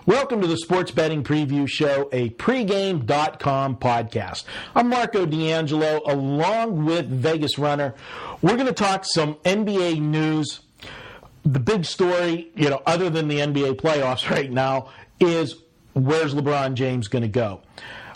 Welcome to the Sports Betting Preview Show, a pregame.com podcast. I'm Marco D'Angelo, along with Vegas Runner. We're going to talk some NBA news. The big story, other than the NBA playoffs right now, is where's LeBron James going to go?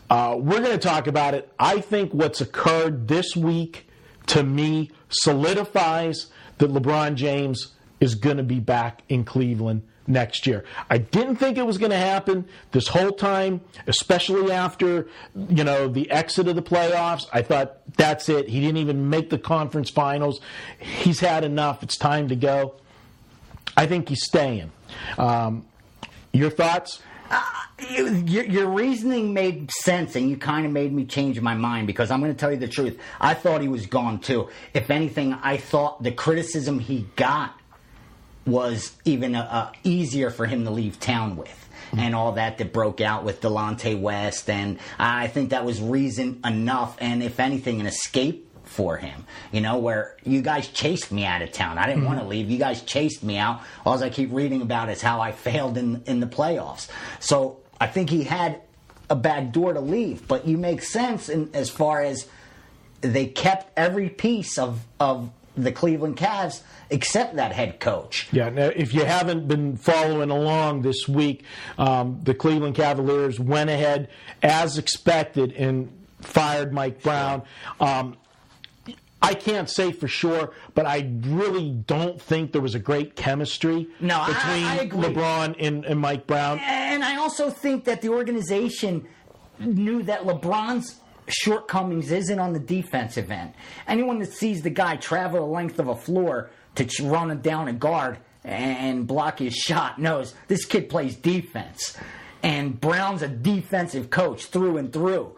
We're going to talk about it. I think what's occurred this week, to me, solidifies that LeBron James is going to be back in Cleveland next year. I didn't think it was going to happen this whole time, especially after, the exit of the playoffs. I thought, that's it. He didn't even make the conference finals. He's had enough. It's time to go. I think he's staying. Your thoughts? Your reasoning made sense, and you kind of made me change my mind, because I'm going to tell you the truth. I thought he was gone, too. If anything, I thought the criticism he got was even easier for him to leave town with, and all that broke out with Delonte West, and I think that was reason enough, and if anything, an escape for him, where you guys chased me out of town. I didn't want to leave. You guys chased me out. All I keep reading about is how I failed in the playoffs. So I think he had a back door to leave, but you make sense as far as they kept every piece of the Cleveland Cavs except that head coach. Yeah, now, if you haven't been following along this week, the Cleveland Cavaliers went ahead as expected and fired Mike Brown. I can't say for sure, but I really don't think there was a great chemistry between LeBron and Mike Brown. And I also think that the organization knew that LeBron's shortcomings isn't on the defensive end. Anyone that sees the guy travel the length of a floor to run him down a guard and block his shot knows this kid plays defense. And Brown's a defensive coach through and through.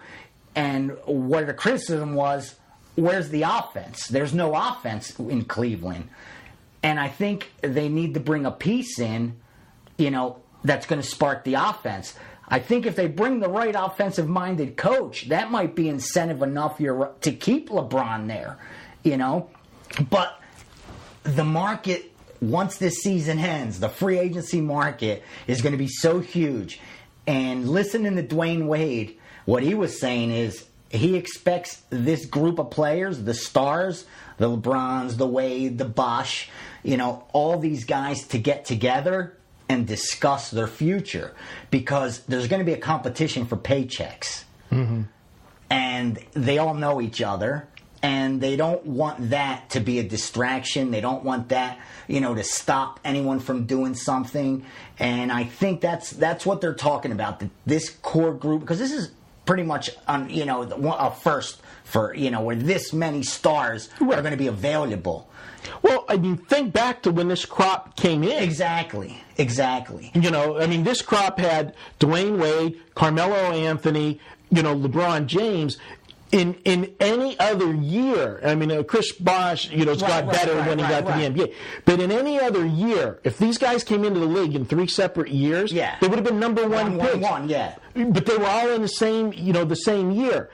And where the criticism was, where's the offense? There's no offense in Cleveland. And I think they need to bring a piece in, that's going to spark the offense. I think if they bring the right offensive-minded coach, that might be incentive enough to keep LeBron there, But the market, once this season ends, the free agency market is going to be so huge. And listening to Dwayne Wade, what he was saying is he expects this group of players, the stars, the LeBrons, the Wade, the Bosh, all these guys to get together and discuss their future, because there's going to be a competition for paychecks. Mm-hmm. And they all know each other, and they don't want that to be a distraction. They don't want that, to stop anyone from doing something. And I think that's what they're talking about, this core group, because this is pretty much, a first for, where this many stars are going to be available. Well, think back to when this crop came in. Exactly. This crop had Dwayne Wade, Carmelo Anthony, LeBron James. In any other year, Chris Bosh, got better when he got to the NBA. But in any other year, if these guys came into the league in 3 separate years, they would have been number one picks. But they were all in the same year.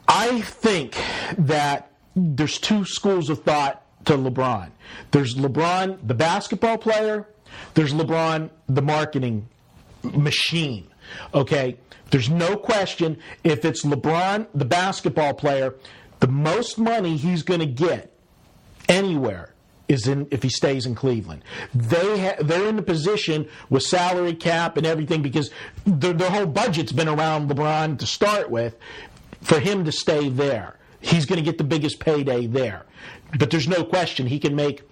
I think that there's 2 schools of thought to LeBron. There's LeBron, the basketball player. There's LeBron, the marketing machine. Okay? There's no question, if it's LeBron, the basketball player, the most money he's going to get anywhere is if he stays in Cleveland. They're in the position with salary cap and everything, because their whole budget's been around LeBron to start with, for him to stay there. He's going to get the biggest payday there. But there's no question he can make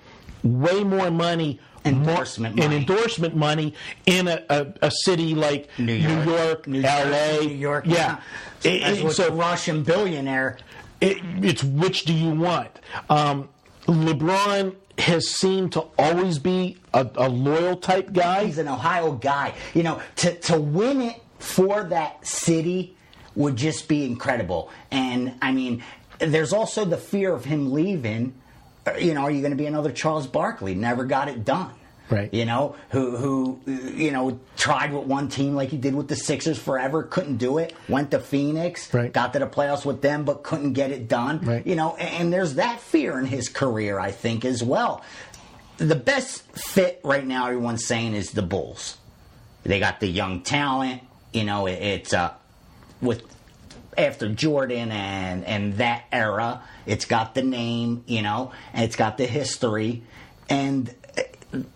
way more money endorsement money in a city like New York, LA. New York, yeah. It's a Russian billionaire. It's which do you want? LeBron has seemed to always be a loyal type guy. He's an Ohio guy. To win it for that city would just be incredible. And, there's also the fear of him leaving. Are you going to be another Charles Barkley? Never got it done. Right. Who tried with one team like he did with the Sixers forever, couldn't do it, went to Phoenix, got to the playoffs with them, but couldn't get it done. Right. And there's that fear in his career, I think, as well. The best fit right now, everyone's saying, is the Bulls. They got the young talent. It's with after Jordan and that era. It's got the name, and it's got the history, and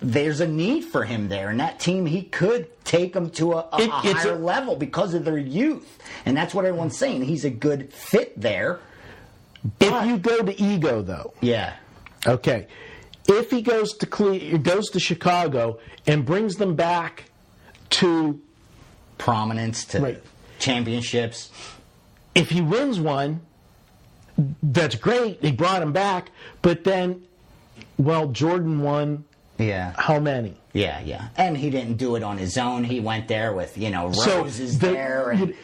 there's a need for him there. And that team, he could take them to a higher level because of their youth, and that's what everyone's saying. He's a good fit there. If you go to ego, though, okay. If he goes to Chicago and brings them back to prominence, to championships. If he wins one, that's great. He brought him back. But then, Jordan won how many? Yeah. And he didn't do it on his own. He went there with, roses there. And,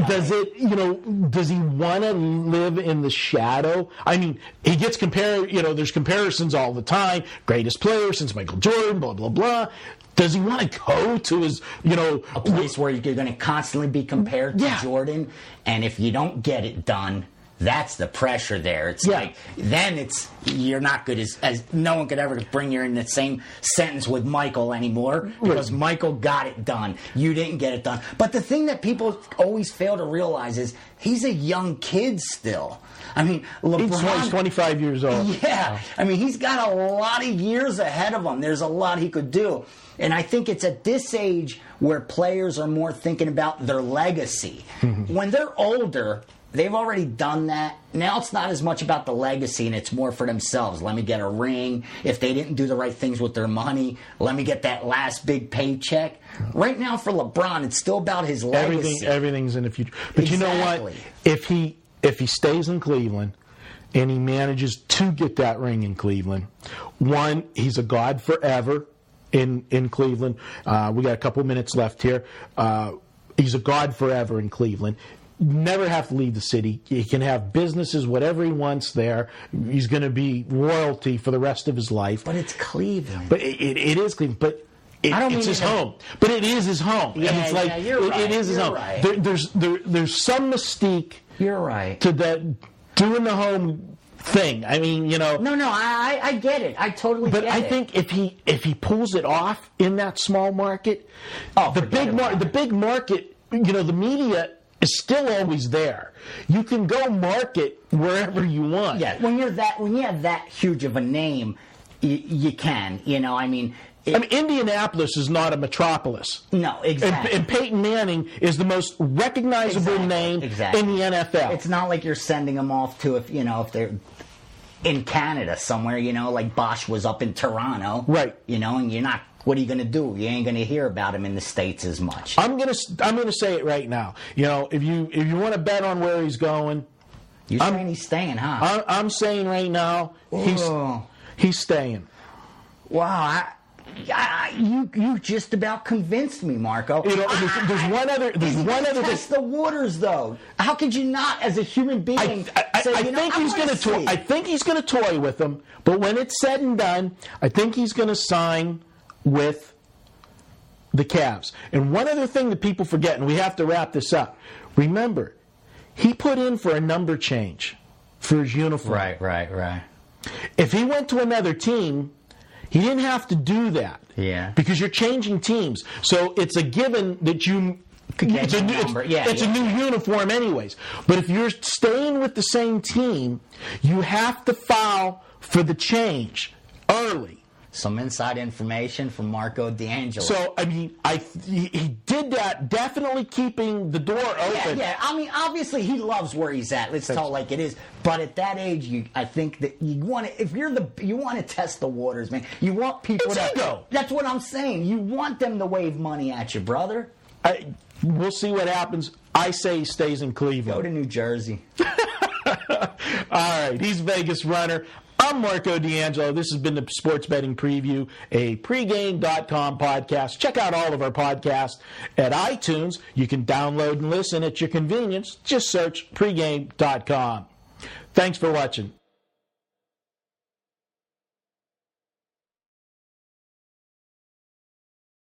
does he want to live in the shadow? I mean, he gets compared, there's comparisons all the time. Greatest player since Michael Jordan, blah, blah, blah. Does he want to go to his, a place where you're going to constantly be compared to Jordan? And if you don't get it done, that's the pressure there. It's like, then you're not good as no one could ever bring you in the same sentence with Michael anymore because Michael got it done. You didn't get it done. But the thing that people always fail to realize is he's a young kid still. I mean, LeBron... He's 25 years old. Yeah. I mean, he's got a lot of years ahead of him. There's a lot he could do. And I think it's at this age where players are more thinking about their legacy. When they're older... They've already done that. Now it's not as much about the legacy, and it's more for themselves. Let me get a ring. If they didn't do the right things with their money, let me get that last big paycheck. Right now for LeBron, it's still about his legacy. Everything's in the future. But you know what? If he stays in Cleveland and he manages to get that ring in Cleveland, one, he's a god forever in Cleveland. We got a couple minutes left here. He's a god forever in Cleveland. Never have to leave the city. He can have businesses, whatever he wants there. He's going to be royalty for the rest of his life. But it's Cleveland. But it is Cleveland. But it's his home. But it is his home. Yeah, and it's like it is his home. Right. There's some mystique. You're right. To that doing the home thing. I mean, No, I get it. I totally get it. But I think if he pulls it off in that small market, the big market, the media is still always there. You can go market wherever you want. Yeah, when you have that huge of a name, you can. I mean, Indianapolis is not a metropolis. No, exactly. And Peyton Manning is the most recognizable name in the NFL. It's not like you're sending them off to if they're in Canada somewhere. Like Bosch was up in Toronto. Right. And you're not. What are you going to do? You ain't going to hear about him in the States as much. I'm going to say it right now. If you want to bet on where he's going, you're saying he's staying, huh? I'm saying right now he's staying. Wow, you just about convinced me, Marco. There's one other. Test the waters, though. How could you not, as a human being, I think he's going to toy. I think he's going to toy with them. But when it's said and done, I think he's going to sign with the Cavs. And one other thing that people forget, and we have to wrap this up. Remember, he put in for a number change for his uniform. Right. If he went to another team, he didn't have to do that. Yeah. Because you're changing teams. So it's a given that you... It's a new uniform anyways. But if you're staying with the same team, you have to file for the change early. Some inside information from Marco D'Angelo. So, he did that, definitely keeping the door open. Yeah. Obviously, he loves where he's at. Let's tell it like it is. But at that age, I think that you want to, you want to test the waters, man. You want people to go. That's what I'm saying. You want them to wave money at you, brother. We'll see what happens. I say he stays in Cleveland. Go to New Jersey. All right. He's Vegas Runner. I'm Marco D'Angelo. This has been the Sports Betting Preview, a pregame.com podcast. Check out all of our podcasts at iTunes. You can download and listen at your convenience. Just search pregame.com. Thanks for watching.